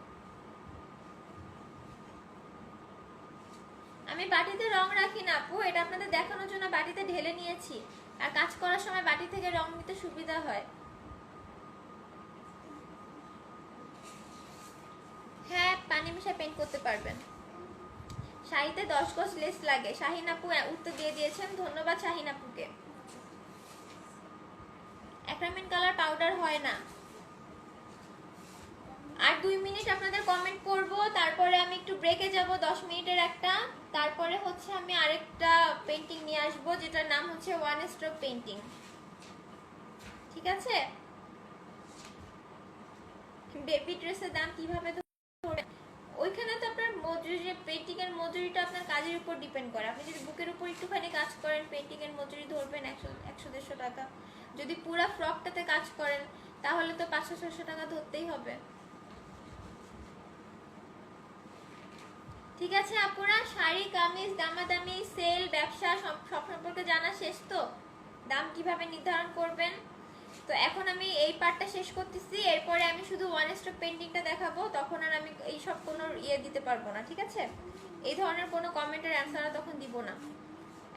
আমি বাটিতে রং রাখি না আপু, এটা আপনাদের দেখানোর জন্য বাটিতে ঢেলে নিয়েছি, আর কাজ করার সময় বাটি থেকে রং নিতে সুবিধা হয়। হ্যাঁ, পানি মিশিয়ে পেইন্ট করতে পারবেন। শাড়িতে 10 গজ লেস লাগে। শাহিন আপু উত্তর দিয়ে দিয়েছেন, ধন্যবাদ শাহিন আপুকে। অ্যাক্রামিন কালার পাউডার হয় না। আর 2 মিনিট আপনাদের কমেন্ট করব, তারপরে আমি একটু ব্রেকে যাব 10 মিনিটের একটা। তারপরে হচ্ছে আমি আরেকটা পেন্টিং নিয়ে আসবো, যেটার নাম হচ্ছে ওয়ান স্ট্রোক পেন্টিং। ঠিক আছে? বেবি ড্রেসের দাম কিভাবে ধরবেন? ওইখানে তো আপনার মজুরি, পেন্টিং এর মজুরিটা আপনার কাজের উপর ডিপেন্ড করে। আপনি যদি বুকের উপর একটুখানি কাজ করেন, পেন্টিং এর মজুরি ধরবেন 100-150 টাকা। যদি পুরো ফ্রকটাতে কাজ করেন তাহলে তো 500-600 টাকা ধরতেই হবে। ঠিক আছে আপুরা, শাড়ি কামিজ দামাদামি সেল ব্যবসা সব সম্পর্কে জানা শেষ তো? দাম কিভাবে নির্ধারণ করবেন? তো এখন আমি এই পার্টটা শেষ করতেছি, এরপরে আমি শুধু ওয়ান স্ট্রোক পেন্টিংটা দেখাবো। তখন আর আমি এই সব কোনো দিতে পারবো না, ঠিক আছে? এই ধরনের কোনো কমেন্টের অ্যান্সার তখন দিব না।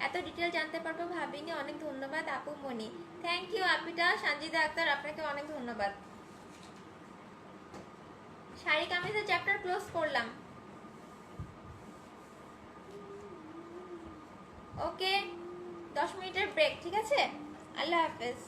এত ডিটেল জানতে পারবো ভাবিনি। অনেক ধন্যবাদ আপু মনি। থ্যাংক ইউ আপিটা। সঞ্জিদা আক্তার, আপনাকে অনেক ধন্যবাদ। শাড়ি কামিজের চ্যাপ্টার ক্লোজ করলাম। ওকে, 10 মিনিটের ব্রেক, ঠিক আছে? আল্লাহ হাফেজ।